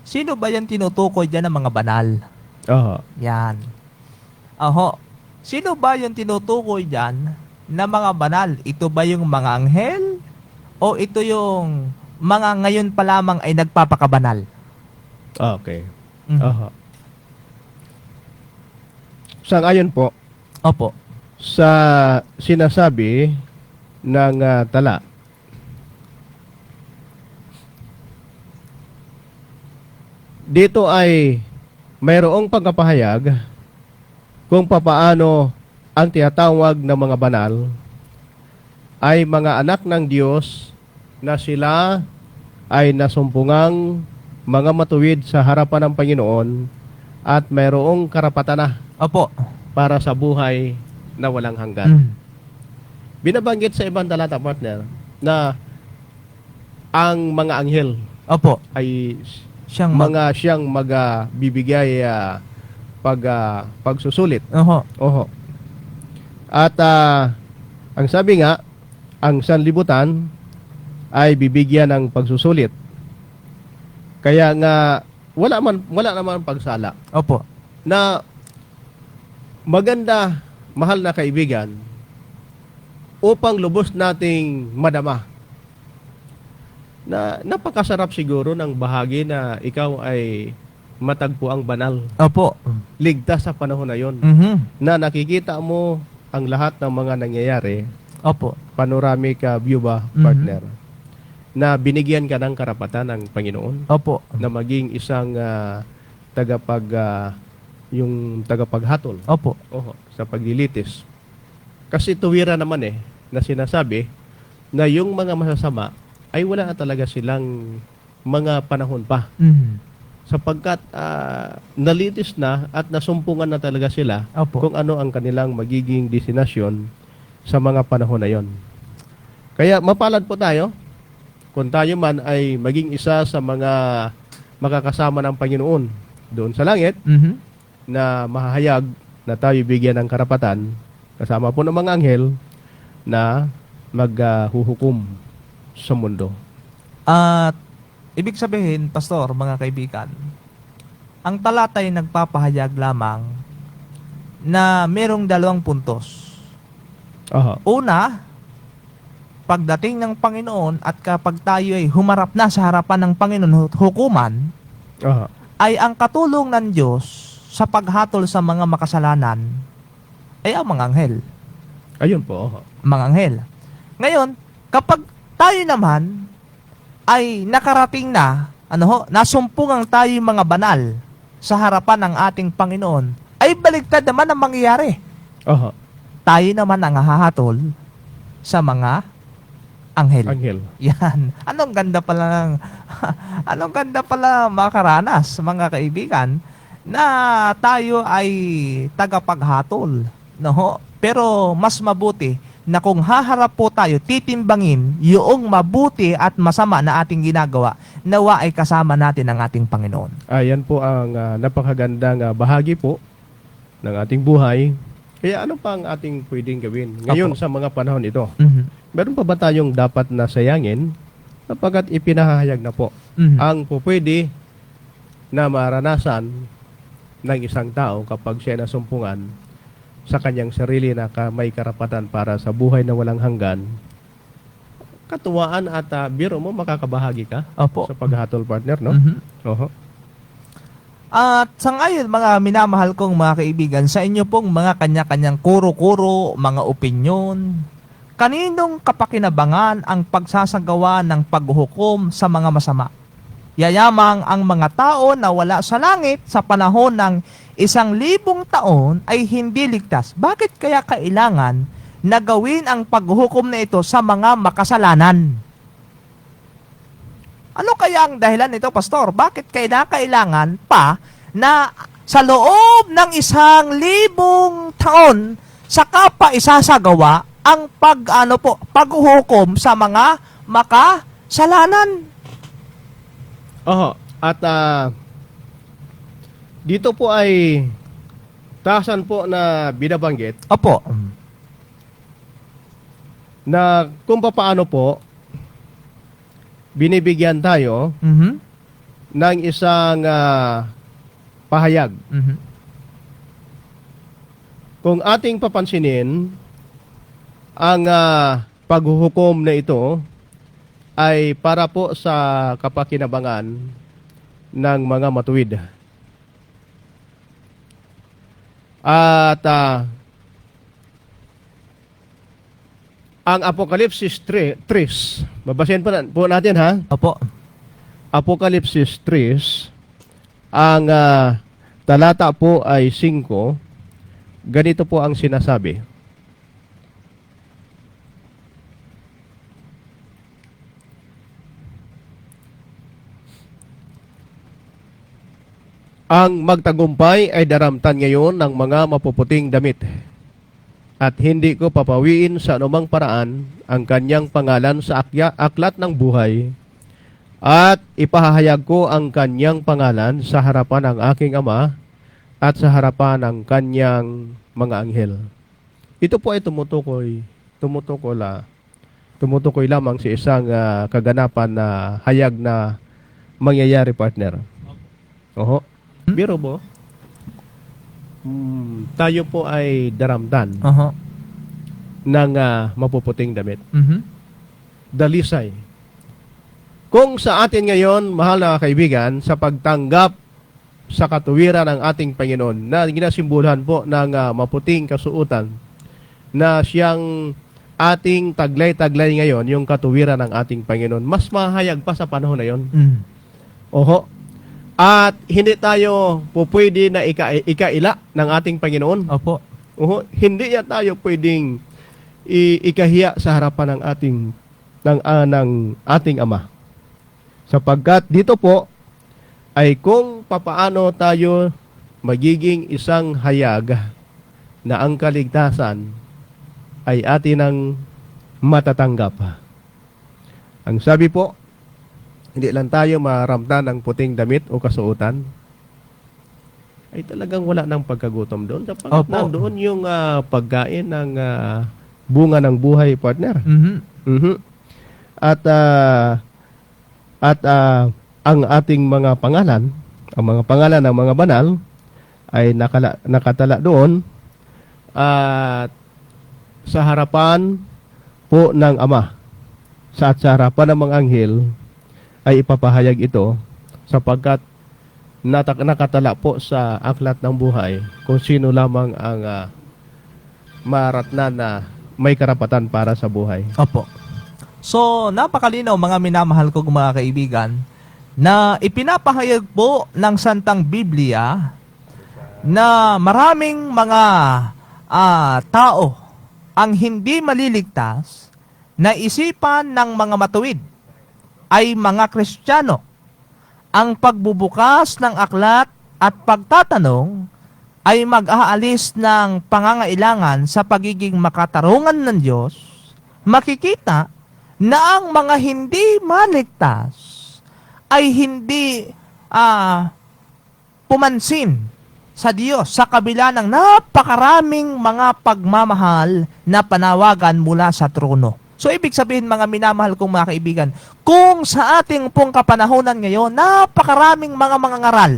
Sino ba yan tinutukoy dyan ng mga banal? Oho. Yan. Oho. Sino ba yung tinutukoy dyan na mga banal? Ito ba yung mga anghel? O ito yung mga ngayon pa lamang ay nagpapakabanal? Okay. Mhm. Oho. Sang-ayon po Opo. sa sinasabi ng tala, dito ay mayroong pagkapahayag kung papaano ang tinatawag ng mga banal ay mga anak ng Diyos na sila ay nasumpungang mga matuwid sa harapan ng Panginoon at mayroong karapatan na Opo. para sa buhay na walang hanggan. Mm. Binabanggit sa ibang talata, partner, na ang mga anghel Opo. ay Siyang siyang magbibigay pagsusulit. Oho. Oho. At ang sabi nga, ang sanlibutan ay bibigyan ng pagsusulit. Kaya nga wala naman pagsala Opo. na maganda, mahal na kaibigan, upang lubos nating madama na napakasarap siguro ng bahagi na ikaw ay matagpo ang banal. Opo. Ligtas sa panahon na yon na nakikita mo ang lahat ng mga nangyayari, Opo. panoramic view ba, partner, na binigyan ka ng karapatan ng Panginoon Opo. na maging isang yung tagapaghatol. Opo. Sa paglilitis. Kasi tuwira naman na sinasabi na yung mga masasama ay wala na talaga silang mga panahon pa. Sapagkat nalitis na at nasumpungan na talaga sila Opo. kung ano ang kanilang magiging destinasyon sa mga panahon na yon. Kaya mapalad po tayo kung tayo man ay maging isa sa mga makakasama ng Panginoon doon sa langit, na mahahayag na tayo bigyan ng karapatan kasama po ng mga anghel na maghuhukom sa mundo. At ibig sabihin, pastor, mga kaibigan, ang talata ay nagpapahayag lamang na merong 2 puntos. Aha. Una, pagdating ng Panginoon at kapag tayo ay humarap na sa harapan ng Panginoon hukuman, Aha. ay ang katulong ng Diyos sa paghatol sa mga makasalanan ay ang mga anghel. Ayun po. Aha. Mga anghel. Ngayon, kapag tayo naman ay nakarating na, nasumpungang tayo mga banal sa harapan ng ating Panginoon, ay baligtad naman ang mangyayari. Aha. Tayo naman ang hahatol sa mga anghel. Anghel. Yan. Anong ganda pala makaranas, mga kaibigan, na tayo ay tagapaghatol. No? Pero mas mabuti na kung haharap po tayo, titimbangin yung mabuti at masama na ating ginagawa, nawa ay kasama natin ang ating Panginoon. Ayan po ang napakagandang bahagi po ng ating buhay. Kaya ano pa ang ating pwedeng gawin ngayon Opo. sa mga panahon ito? Mhm. Meron pa ba tayong dapat na sayangin sapagkat ipinahayag na po Mhm. ang pupwede na maranasan ng isang tao kapag siya nasumpungan sa kanyang sarili na may karapatan para sa buhay na walang hanggan? Katuwaan at biro mo, makakabahagi ka Opo. sa paghatol, partner, no? Mhm. Oho. At sa ngayon, mga minamahal kong mga kaibigan, sa inyo pong mga kanya-kanyang kuro-kuro, mga opinyon, kaninong kapakinabangan ang pagsasagawa ng paghuhukom sa mga masama? Yayamang ang mga tao na wala sa langit sa panahon ng 1,000 taon ay hindi ligtas. Bakit kaya kailangan na gawin ang paghuhukom na ito sa mga makasalanan? Ano kaya ang dahilan nito, Pastor? Bakit kailangan pa na sa loob ng 1,000 taon saka pa isasagawa ang paghuhukom sa mga makasalanan? Oho. At dito po ay tasan po na binabanggit Opo. na kung paano po binibigyan tayo Mhm. ng isang pahayag. Mhm. Kung ating papansinin, ang paghuhukom na ito ay para po sa kapakinabangan ng mga matuwid. At ang Apokalipsis 3, babasahin po natin, ha? Opo. Apokalipsis 3, ang talata po ay 5. Ganito po ang sinasabi. Ang magtagumpay ay daramtan ngayon ng mga mapuputing damit, at hindi ko papawiin sa anumang paraan ang kanyang pangalan sa aklat ng buhay, at ipahahayag ko ang kanyang pangalan sa harapan ng aking Ama at sa harapan ng kanyang mga anghel. Ito po ay tumutukoy lamang sa isang kaganapan na hayag na mangyayari, partner. Oho. Biro mo, tayo po ay daramdan Oho. ng mapuputing damit. Mhm. Dalisay. Kung sa atin ngayon, mahal na kaibigan, sa pagtanggap sa katuwiran ng ating Panginoon na ginasimbolahan po ng maputing kasuotan na siyang ating taglay-taglay ngayon, yung katuwiran ng ating Panginoon, mas mahayag pa sa panahon na yon. Mhm. Oho. At hindi tayo po pwede na ikaila ng ating Panginoon. Opo. Oho. Hindi ya tayo pwedeng ikahiya sa harapan ng ating Ama. Sapagkat dito po ay kung papaano tayo magiging isang hayag na ang kaligtasan ay atin ang matatanggap. Ang sabi po, hindi lang tayo maramtan ng puting damit o kasuotan, ay talagang wala ng pagkagutom doon. Sapagkat Opo. nandoon yung pagkain ng bunga ng buhay, partner. Mhm. Mhm. At ang ating mga pangalan, ang mga pangalan ng mga banal ay nakatala doon at sa harapan po ng Ama at sa harapan ng mga anghel ay ipapahayag ito sapagkat nakatala po sa aklat ng buhay kung sino lamang ang maratnan na may karapatan para sa buhay. Opo. So, napakalinaw mga minamahal kong mga kaibigan na ipinapahayag po ng Santang Biblia na maraming mga tao ang hindi maliligtas na isipan ng mga matuwid ay mga Kristiyano. Ang pagbubukas ng aklat at pagtatanong ay mag-aalis ng pangangailangan sa pagiging makatarungan ng Diyos, makikita na ang mga hindi maligtas ay hindi pumansin sa Diyos sa kabila ng napakaraming mga pagmamahal na panawagan mula sa trono. So, ibig sabihin mga minamahal kong mga kaibigan, kung sa ating pong kapanahonan ngayon, napakaraming mga ngaral,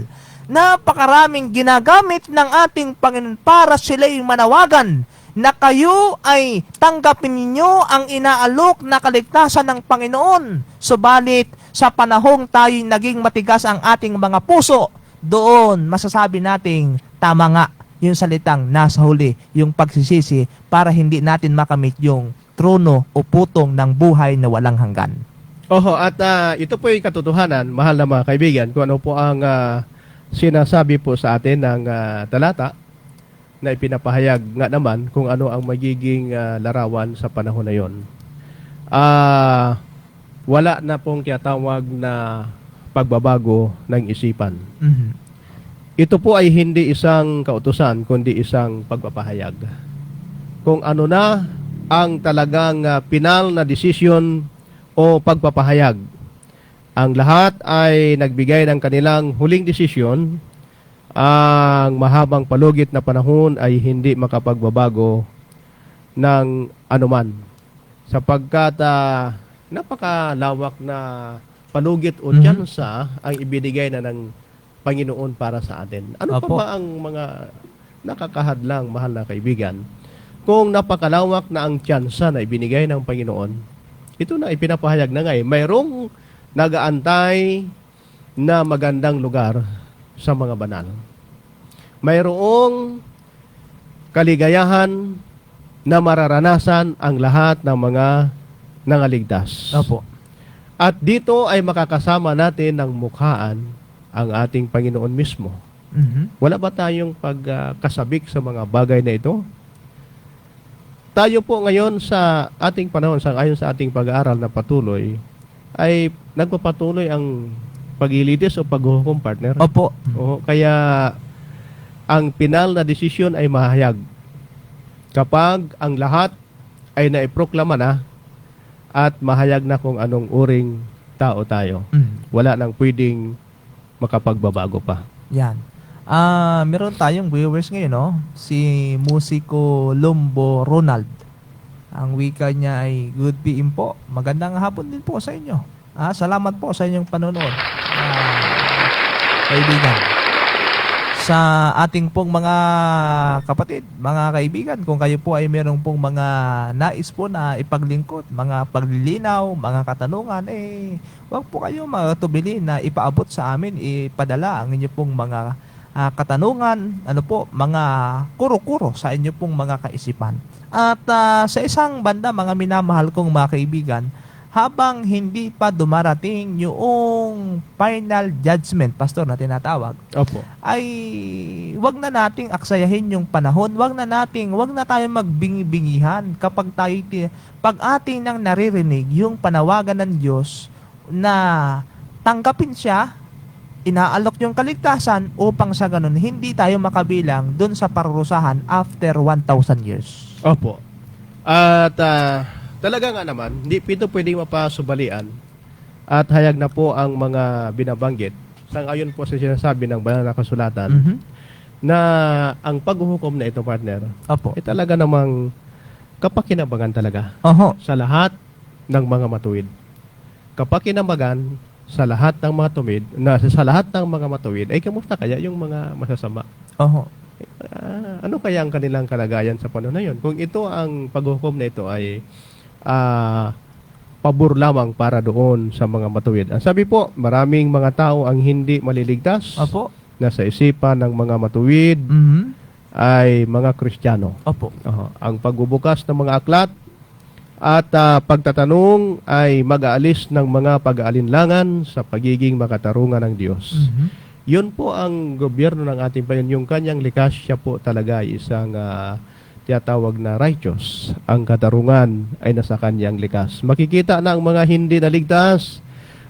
napakaraming ginagamit ng ating Panginoon para sila'y manawagan na kayo ay tanggapin ninyo ang inaalok na kaligtasan ng Panginoon. Subalit, sa panahong tayo'y naging matigas ang ating mga puso, doon masasabi nating tama nga yung salitang nasa huli, yung pagsisisi para hindi natin makamit yung trono o putong ng buhay na walang hanggan. Oho, at ito po yung katotohanan, mahal na mga kaibigan, kung ano po ang sinasabi po sa atin ng talata na ipinapahayag nga naman kung ano ang magiging larawan sa panahon na yon. Wala na pong tinatawag na pagbabago ng isipan. Mhm. Ito po ay hindi isang kautusan, kundi isang pagpapahayag. Kung ano na ang talagang pinal na desisyon o pagpapahayag. Ang lahat ay nagbigay ng kanilang huling desisyon. Ang mahabang palugit na panahon ay hindi makapagbabago ng anuman. Sapagkat napakalawak na palugit o tsansa ang ibinigay na ng Panginoon para sa atin. Ano pa Opo. ba ang mga nakakahadlang, mahal na kaibigan? Kung napakalawak na ang tsansa na ibinigay ng Panginoon, ito na ipinapahayag na nga mayroong nagaantay na magandang lugar sa mga banal. Mayroong kaligayahan na mararanasan ang lahat ng mga nangaligtas. Opo. At dito ay makakasama natin ng mukhaan ang ating Panginoon mismo. Mhm. Wala ba tayong pagkasabik sa mga bagay na ito? Tayo po ngayon sa ating panahon, ayon sa ating pag-aaral na patuloy, ay nagpapatuloy ang paglilitis o paghuhukom, partner. Opo. Oo, kaya ang pinal na desisyon ay mahayag kapag ang lahat ay naiproklama na at mahayag na kung anong uring tao tayo. Mhm. Wala nang pwedeng makapagbabago pa. Yan. Meron tayong viewers ngayon, no? Si Musiko Lumbo Ronald. Ang wika niya ay good PM po. Magandang hapon din po sa inyo. Salamat po sa inyong panonood. Kaibigan. Sa ating pong mga kapatid, mga kaibigan, kung kayo po ay meron pong mga nais po na ipaglingkod, mga paglilinaw, mga katanungan, huwag po kayo matubili na ipaabot sa amin, ipadala ang inyo pong mga katanungan, mga kuro-kuro sa inyo pong mga kaisipan. At sa isang banda, mga minamahal kong mga kaibigan, habang hindi pa dumarating yung final judgment, pastor, na tinatawag, Opo. ay wag na nating aksayahin yung panahon, wag na tayong magbingi-bingihan pag ating nang naririnig yung panawagan ng Diyos na tanggapin siya, inaalok yung kaligtasan upang sa ganun hindi tayo makabilang dun sa parurusahan after 1,000 years. Opo. At talaga nga naman, hindi ito pwedeng mapasubalian at hayag na po ang mga binabanggit sang-ayon po sa sinasabi ng banal na kasulatan Mhm. na ang paghuhukom na ito, partner, Opo. ay talaga namang kapakinabangan talaga Oho. sa lahat ng mga matuwid. Kapakinabangan sa lahat ng mga tumid, sa lahat ng mga matuwid, ay kamusta kaya yung mga masasama? Oho. Ano kaya ang kanilang kalagayan sa panahon na yun? Kung ito ang paghuhukom na ito ay pabor lamang para doon sa mga matuwid. Ang sabi po, maraming mga tao ang hindi maliligtas. Opo. Nasa isipan ng mga matuwid Mhm. ay mga Kristiyano. Opo. Ang pagbubukas ng mga aklat at pagtatanong ay mag-aalis ng mga pag-aalinlangan sa pagiging makatarungan ng Diyos. Mhm. Yun po ang gobyerno ng ating Panginoon. Yung kanyang likas, siya po talaga ay isang tinatawag na righteous. Ang katarungan ay nasa kanyang likas. Makikita na ang mga hindi naligtas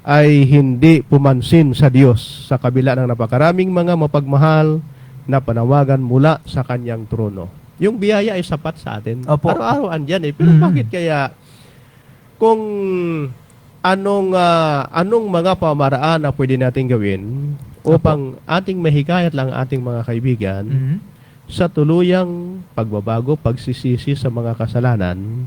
ay hindi pumansin sa Diyos sa kabila ng napakaraming mga mapagmahal na panawagan mula sa kanyang trono. Yung biyaya ay sapat sa atin. Opo. Araw-araw andyan eh. Pero Mhm. bakit kaya kung anong mga pamaraan na pwede natin gawin upang ating mahikayat lang ating mga kaibigan Mhm. sa tuluyang pagbabago, pagsisisi sa mga kasalanan,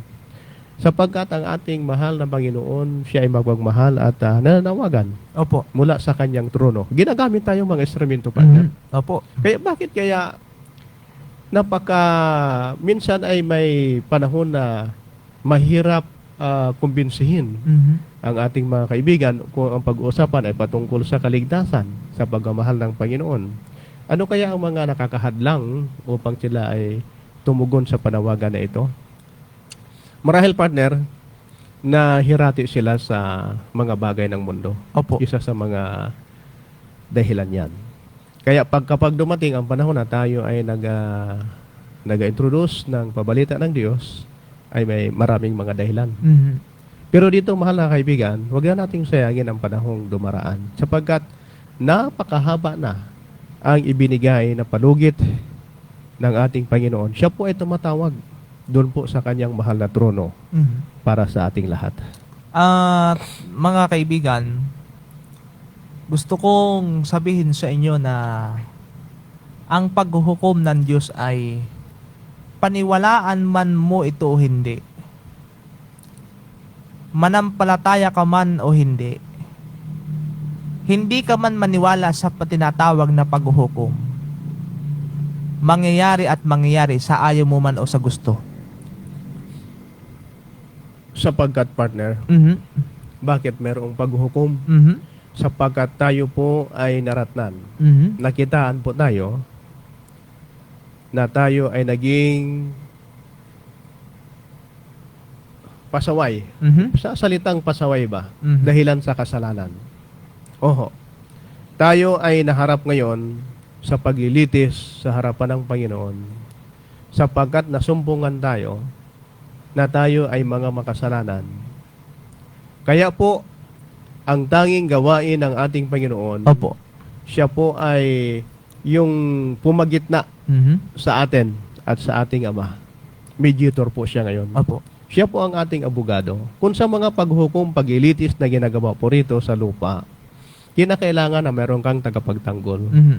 sapagkat ang ating mahal na Panginoon, siya ay magmahal at nananawagan Opo. mula sa kanyang trono. Ginagamit tayong mga instrumento, partner. Opo. Kaya bakit kaya minsan ay may panahon na mahirap kumbinsihin Mhm. ang ating mga kaibigan kung ang pag-uusapan ay patungkol sa kaligtasan, sa pagmamahal ng Panginoon. Ano kaya ang mga nakakahadlang upang sila ay tumugon sa panawagan na ito? Marahil, partner, na hirati sila sa mga bagay ng mundo. Opo. Isa sa mga dahilan yan. Kaya kapag dumating ang panahon na tayo ay nag-introduce ng pabalita ng Diyos, ay may maraming mga dahilan. Mhm. Pero dito, mahal na kaibigan, huwag na nating sayangin ang panahong dumaraan. Sapagkat napakahaba na ang ibinigay na palugit ng ating Panginoon. Siya po ay tumatawag doon po sa kanyang mahal na trono Mhm. para sa ating lahat. At mga kaibigan, gusto kong sabihin sa inyo na ang paghuhukom ng Diyos ay paniwalaan man mo ito o hindi. Manampalataya ka man o hindi. Hindi ka man maniwala sa tinatawag na paghuhukom. Mangyayari at mangyayari sa ayaw mo man o sa gusto. Sapagkat, partner, Mhm. bakit merong paghuhukom? Mhm. Sapagkat tayo po ay naratnan. Mhm. Nakitaan po tayo na tayo ay naging pasaway. Mhm. Sa salitang pasaway ba? Mhm. Dahilan sa kasalanan. Oho. Tayo ay naharap ngayon sa paglilitis sa harapan ng Panginoon sapagkat nasumpungan tayo na tayo ay mga makasalanan. Kaya po, ang tanging gawain ng ating Panginoon, Opo. siya po ay yung pumagitna Mhm. sa atin at sa ating Ama. Mediator po siya ngayon. Opo. Siya po ang ating abogado. Kung sa mga paghukom, paglilitis na ginagawa po rito sa lupa, kinakailangan na meron kang tagapagtanggol. Mhm.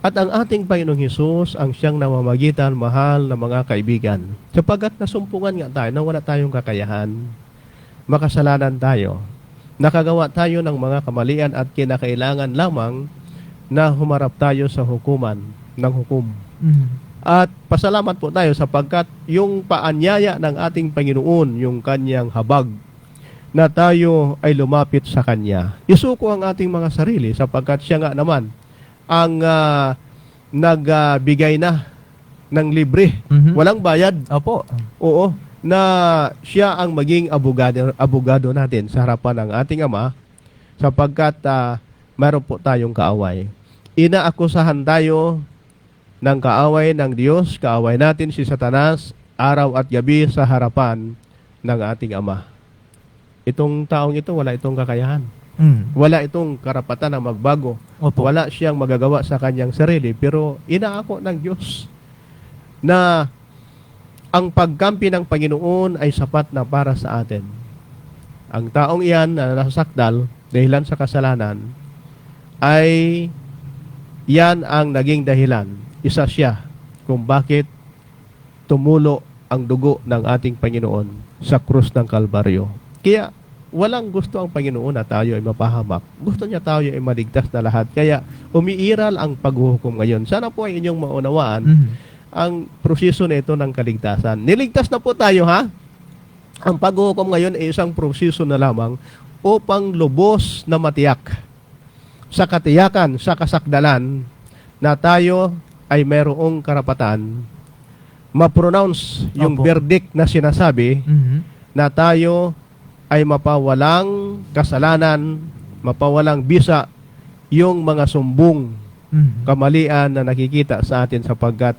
At ang ating Panginoong Hesus ang siyang namamagitan, mahal na mga kaibigan. Sapagkat nasumpungan nga tayo na wala tayong kakayahan, makasalanan tayo, nakagawa tayo ng mga kamalian at kinakailangan lamang na humarap tayo sa hukuman ng hukom. Mhm. At pasalamat po tayo sapagkat yung paanyaya ng ating Panginoon, yung kanyang habag, na tayo ay lumapit sa Kanya. Isuko ang ating mga sarili sapagkat siya nga naman ang nagbigay na ng libre. Mhm. Walang bayad. Opo. Oo. Na siya ang maging abogado natin sa harapan ng ating Ama sapagkat meron po tayong kaaway. Inaakusahan tayo ng kaaway ng Diyos, kaaway natin si Satanas, araw at gabi sa harapan ng ating Ama. Itong taong ito, wala itong kakayahan. Mhm. Wala itong karapatan na magbago. Opo. Wala siyang magagawa sa kanyang sarili. Pero inaako ng Diyos na ang pagkampi ng Panginoon ay sapat na para sa atin. Ang taong iyan na nasasakdal dahilan sa kasalanan ay yan ang naging dahilan. Isa siya kung bakit tumulo ang dugo ng ating Panginoon sa krus ng Kalbaryo. Kaya walang gusto ang Panginoon na tayo ay mapahamak. Gusto niya tayo ay maligtas na lahat. Kaya umiiral ang paghuhukom ngayon. Sana po ay inyong maunawaan Mhm. ang proseso na ito ng kaligtasan. Niligtas na po tayo, ha? Ang paghuhukom ngayon ay isang proseso na lamang upang lubos na matiyak sa katiyakan, sa kasakdalan na tayo ay mayroong karapatan ma-pronounce yung Opo. verdict na sinasabi Mhm. na tayo ay mapawalang kasalanan, mapawalang bisa yung mga sumbong Mhm. kamalian na nakikita sa atin sapagkat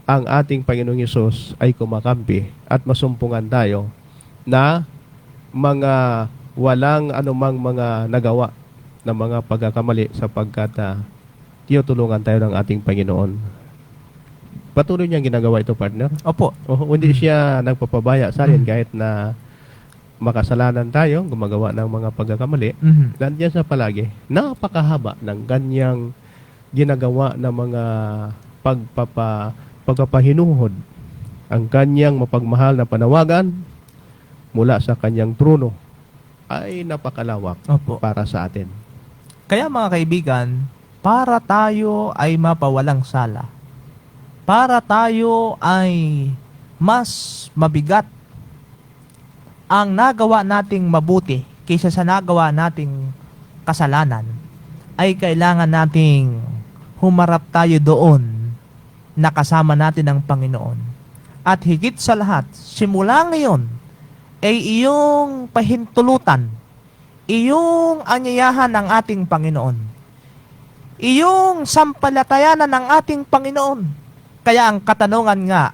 ang ating Panginoong Hesus ay kumakampi at masumpungan tayo na mga walang anumang mga nagawa na mga pagkakamali sapagkat tinutulungan tayo ng ating Panginoon. Patuloy niyang ginagawa ito, partner. Opo. Hindi siya nagpapabaya sa atin kahit na makasalanan tayo, gumagawa ng mga pagkakamali. Mhm. Nandiyan sa palagi. Napakahaba ng ganyang ginagawa ng mga pagpapahinuhod. Ang kanyang mapagmahal na panawagan mula sa kanyang trono ay napakalawak Opo. para sa atin. Kaya mga kaibigan, para tayo ay mapawalang sala, para tayo ay mas mabigat ang nagawa nating mabuti kaysa sa nagawa nating kasalanan, ay kailangan nating humarap tayo doon na kasama natin ang Panginoon. At higit sa lahat, simula ngayon, ay iyong pahintulutan, iyong anyayahan ng ating Panginoon, iyong sampalatayanan ng ating Panginoon. Kaya ang katanungan nga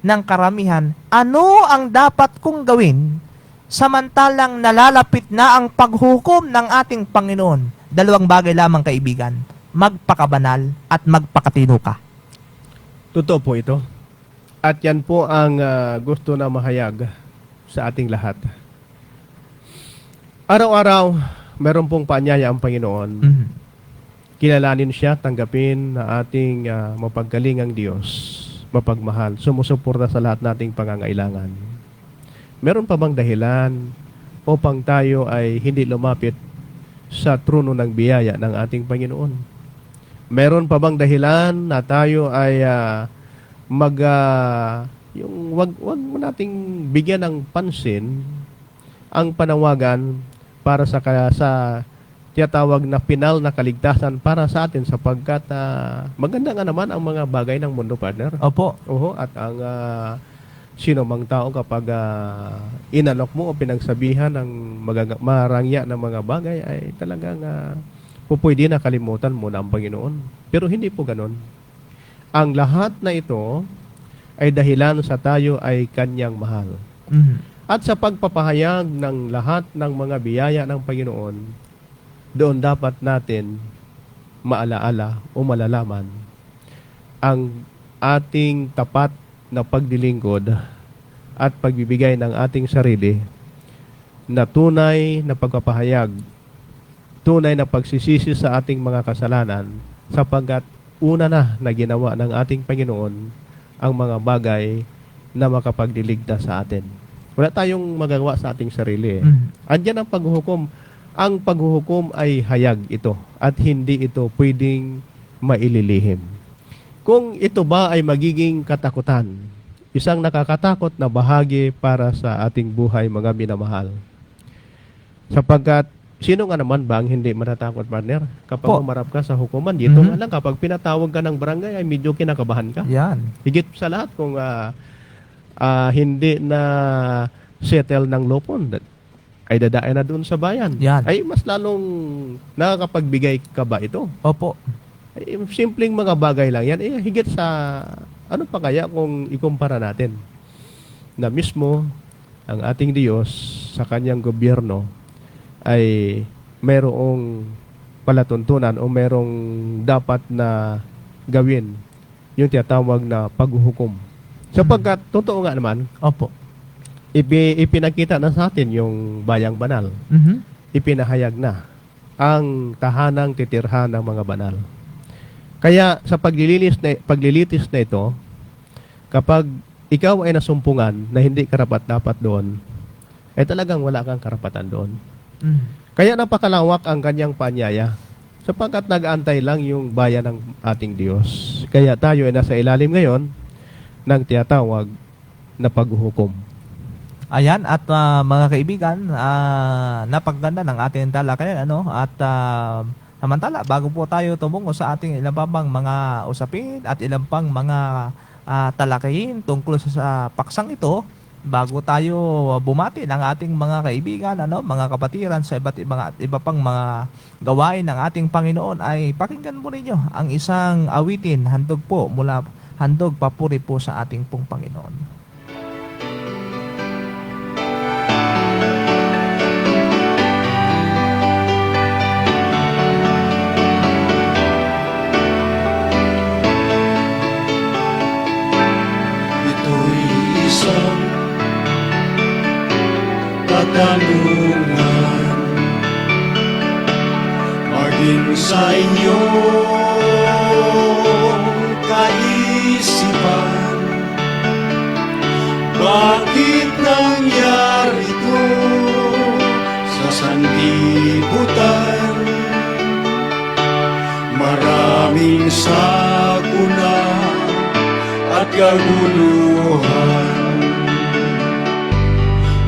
ng karamihan, ano ang dapat kong gawin samantalang nalalapit na ang paghukom ng ating Panginoon? Dalawang bagay lamang, kaibigan: magpakabanal at magpakatino ka. Totoo po ito. At yan po ang gusto na mahayag sa ating lahat. Araw-araw, meron pong paanyaya ang Panginoon. Mhm. Kilalanin siya, tanggapin na ating mapagkalingang Diyos, mapagmahal, sumusuporta sa lahat nating pangangailangan. Meron pa bang dahilan upang tayo ay hindi lumapit sa trono ng biyaya ng ating Panginoon? Meron pa bang dahilan na tayo ay wag mo nating bigyan ng pansin ang panawagan para sa tiyatawag na pinal na kaligtasan para sa atin sapagkat maganda nga naman ang mga bagay ng mundo, partner. Opo. At ang sino mang tao kapag inalok mo o pinagsabihan ng marangya ng mga bagay ay talagang pwede na kalimutan mo na ang Panginoon. Pero hindi po ganon. Ang lahat na ito ay dahilan sa tayo ay Kanyang mahal. Mhm. At sa pagpapahayag ng lahat ng mga biyaya ng Panginoon, doon dapat natin maalaala o malalaman ang ating tapat na pagdilingkod at pagbibigay ng ating sarili na tunay na pagpapahayag, tunay na pagsisisi sa ating mga kasalanan sapagkat una na ginawa ng ating Panginoon ang mga bagay na makapagdiligtas sa atin. Wala tayong magagawa sa ating sarili. Mhm. Andyan ang paghuhukom. Ang paghuhukom ay hayag ito at hindi ito pwedeng maililihim. Kung ito ba ay magiging katakutan, isang nakakatakot na bahagi para sa ating buhay, mga minamahal. Sapagkat sino nga naman ba ang hindi matatakot, partner? Kapag Po. umarap ka sa hukuman, dito Mhm. nga lang, kapag pinatawag ka ng barangay, ay medyo kinakabahan ka. Yan. Higit sa lahat kung hindi na settle ng lupon, ay dadain na doon sa bayan. Yan. Ay mas lalong nakakapagbigay ka ba ito? Opo. Ay, simpleng mga bagay lang yan. Higit sa ano pa kaya kung ikumpara natin na mismo ang ating Diyos sa kanyang gobyerno ay mayroong palatuntunan o mayroong dapat na gawin yung tinatawag na paghuhukom. Sapagkat, totoo nga naman, Opo. ipinakita na sa atin yung bayang banal. Mhm. Ipinahayag na ang tahanang titirhan ng mga banal. Kaya sa paglilitis na ito, kapag ikaw ay nasumpungan na hindi karapat-dapat doon, ay talagang wala kang karapatan doon. Mhm. Kaya napakalawak ang kanyang paanyaya sapagkat nag-aantay lang yung bayan ng ating Diyos. Kaya tayo ay nasa ilalim ngayon ng tinatawag na paghuhukom. Ayan, at mga kaibigan, napagganda ng ating talakayan, at samantala, bago po tayo tumungo sa ating ilang pang mga usapin at ilang pang mga talakayin tungkol sa paksang ito, bago tayo bumati ng ating mga kaibigan, mga kapatiran sa iba pang mga gawain ng ating Panginoon, ay pakinggan mo ninyo ang isang awitin, handog papuri po sa ating pong Panginoon. katanungan maging sa inyong kaisipan. Bakit nangyari ito sa sanlibutan? Maraming sakuna at kaguluhan.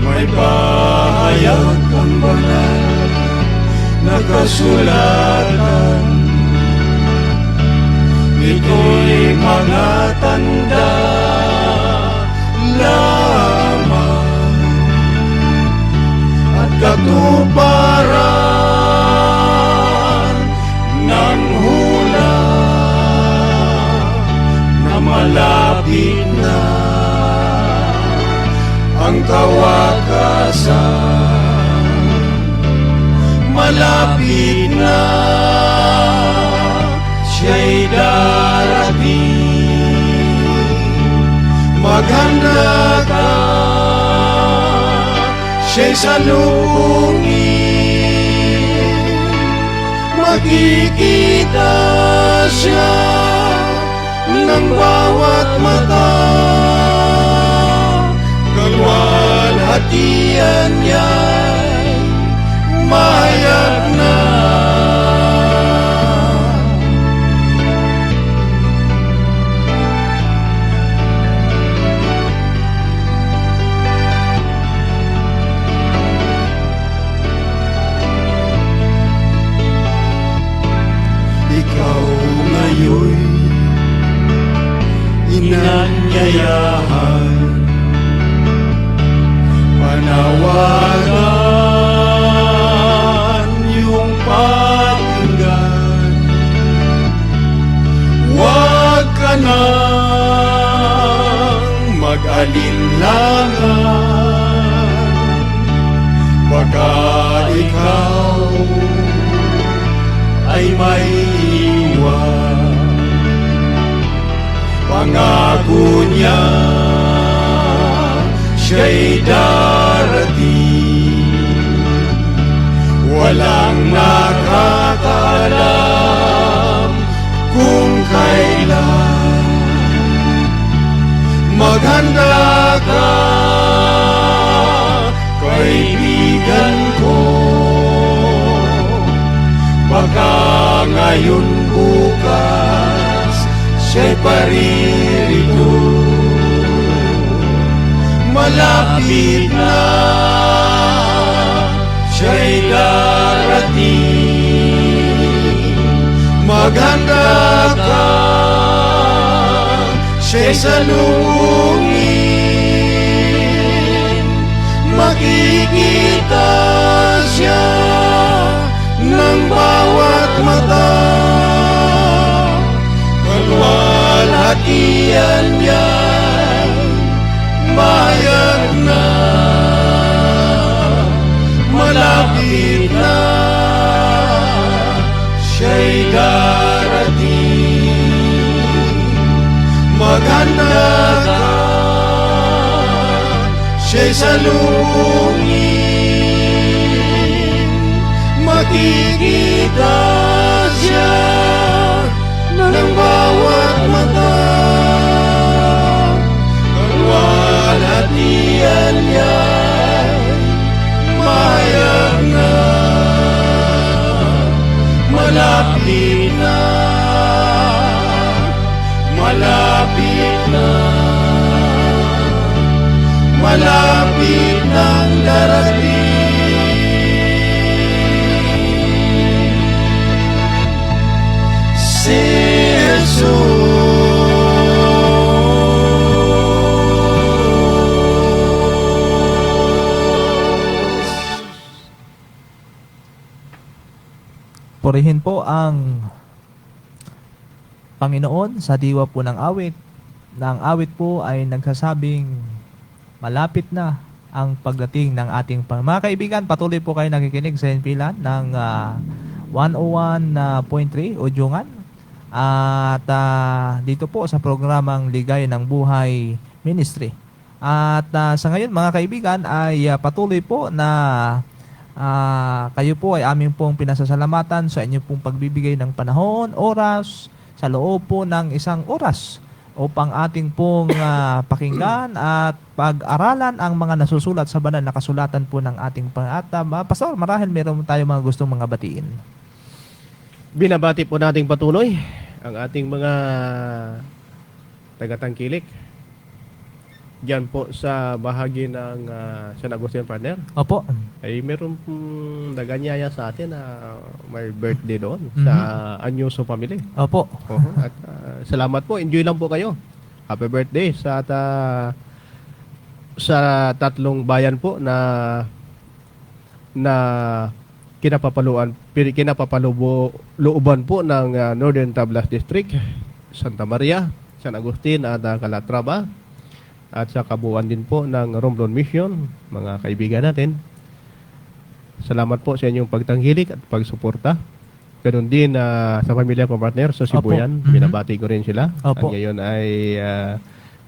May bahayag ang banal na kasulatan. Ito'y mga tanda lamang at katuparan ng hula na malapit na ang kawakasan. Malapit na siya'y darating. Maghanda ka, siya'y salubungin. Makikita siya ng bawat mata. Kalwalhatian niya'y mahayag na. Ikaw ngayon inanyayahan, panawagan yung pakinggan. Huwag ka nang mag-alinlangan, baka ikaw ay may iwan. Pangako niya, siya'y darating. Walang nakakaalam kung kailan. Maghanda ka, kaibigan ko. Baka ngayon bukas siya'y paririto. Malapit na siya'y darating. Maghanda ka, siya'y salubungin. Makikita siya ng bawat mata. Kalwalhatian niya'y mahayag na. Malapit na siya'y darating. Maghanda ka, siya'y salubungin. Makikita siya ng bawat mata. Kalwalhatian niya'y mahayag na. Malapit na, malapit na, malapit nang darating. Si Purihin po ang Panginoon sa diwa po ng awit. Na ang awit po ay nagsasabing malapit na ang pagdating ng ating Mga kaibigan, patuloy po kayo nakikinig sa himpilan ng 101.3 Udyungan. At dito po sa programang Ligaya ng Buhay Ministry. At sa ngayon mga kaibigan ay patuloy po na kayo po ay aming pong pinasasalamatan sa inyong pong pagbibigay ng panahon, oras, sa loob po ng isang oras upang ating pong pakinggan at pag-aralan ang mga nasusulat sa banal na kasulatan po ng ating Pastor, marahil meron tayo mga gustong mga batiin. Binabati po nating patuloy ang ating mga tagatangkilik diyan po sa bahagi ng San Agustin Partner. Opo. Ay meron pong naganyaya sa atin na may birthday doon sa Anyoso family. Opo. At salamat po. Enjoy lang po kayo. Happy birthday sa tatlong bayan po na kinapapalooban po ng Northern Tablas District, Santa Maria, San Agustin at Calatrava, at sa kabuuan din po ng Romblon Mission, mga kaibigan natin. Salamat po sa inyong pagtangkilik at pagsuporta. Ganun din sa pamilya ko partner sa Sibuyan, binabati ko rin sila. Opo. At ngayon ay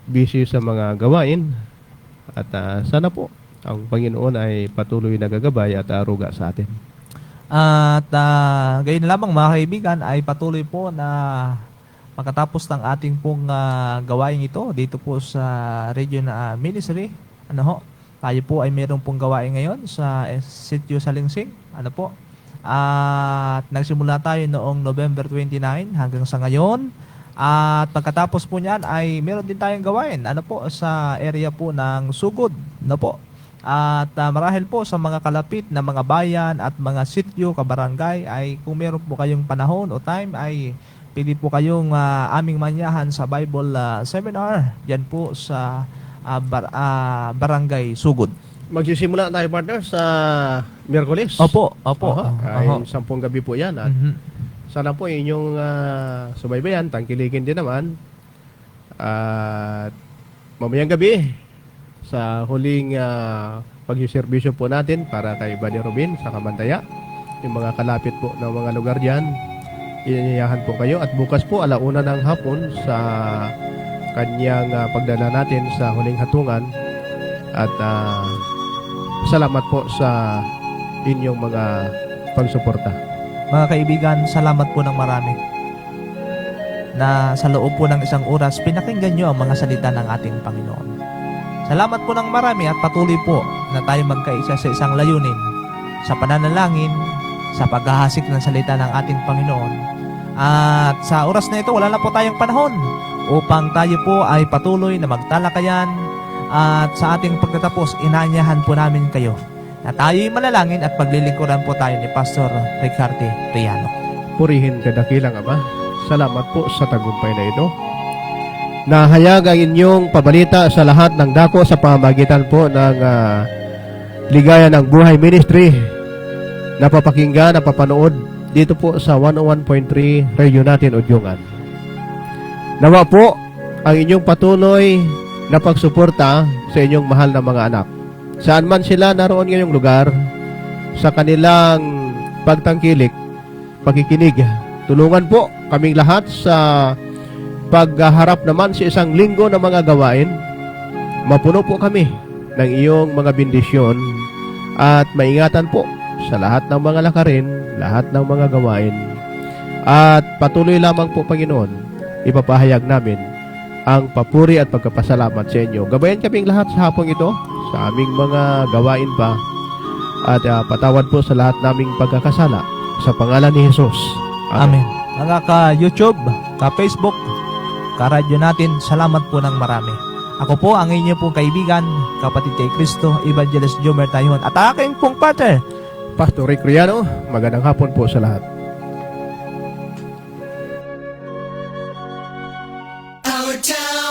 busy sa mga gawain. At sana po ang Panginoon ay patuloy na gagabay at aruga sa atin. At gayon lamang mga kaibigan ay patuloy po na pagkatapos ng ating pong gawain ito dito po sa Region Ministry, tayo po ay meron pong gawain ngayon sa sitio Salingsing, at nagsimula tayo noong November 29 hanggang sa ngayon. At pagkatapos po niyan ay meron din tayong gawain, sa area po ng Sugod, At marahil po sa mga kalapit na mga bayan at mga sitio, kabarangay, ay kung meron po kayong panahon o time ay pili po kayong aming manyahan sa Bible seminar diyan po sa Barangay Sugod. Magsisimula tayo partner sa Miyerkules. Opo. Ay 10 gabi po yan. At sana po inyong subaybayan, tangkilikin din naman. At mamayang gabi sa huling pagsiservisyo po natin para kay Buddy Robin sa Kamantaya, yung mga kalapit po ng mga lugar dyan, inanyayahan po kayo. At bukas po 1:00 ng hapon sa kanyang pagdala natin sa huling hatungan. At salamat po sa inyong mga pagsuporta. Mga kaibigan, salamat po ng marami na sa loob po ng isang oras pinakinggan nyo ang mga salita ng ating Panginoon. Salamat po ng marami at patuloy po na tayo magkaisa sa isang layunin sa pananalangin, sa paghahasik ng salita ng ating Panginoon. At sa oras na ito, wala na po tayong panahon upang tayo po ay patuloy na magtalakayan. At sa ating pagtatapos, inaanyahan po namin kayo na tayo'y manalangin at paglilingkuran po tayo ni Pastor Ricarte Riano. Purihin ka dakilang Ama. Salamat po sa tagumpay na ito. Nahayag ang inyong pabalita sa lahat ng dako sa pamamagitan po ng Ligaya ng Buhay Ministry. Napapakinggan, napapanood dito po sa 101.3 Radio natin Udyungan. Nawa po ang inyong patuloy na pagsuporta sa inyong mahal na mga anak. Saan man sila naroon ngayong lugar, sa kanilang pagtangkilik, pakikinig. Tulungan po kaming lahat sa pagharap naman sa isang linggo ng mga gawain. Mapuno po kami ng iyong mga bendisyon at maingatan po sa lahat ng mga lakarin, lahat ng mga gawain. At patuloy lamang po, Panginoon, ipapahayag namin ang papuri at pagkapasalamat sa inyo. Gabayan kaming lahat sa hapong ito, sa aming mga gawain pa, at patawad po sa lahat naming pagkakasala sa pangalan ni Jesus. Amen. Mga ka-YouTube, ka-Facebook, ka-radyo natin, salamat po ng marami. Ako po ang inyong pong kaibigan, kapatid kay Kristo, Evangelist Jomer Tayhon, at aking pong partner, Pastor Rick Riano. Magandang hapon po sa lahat. Our town.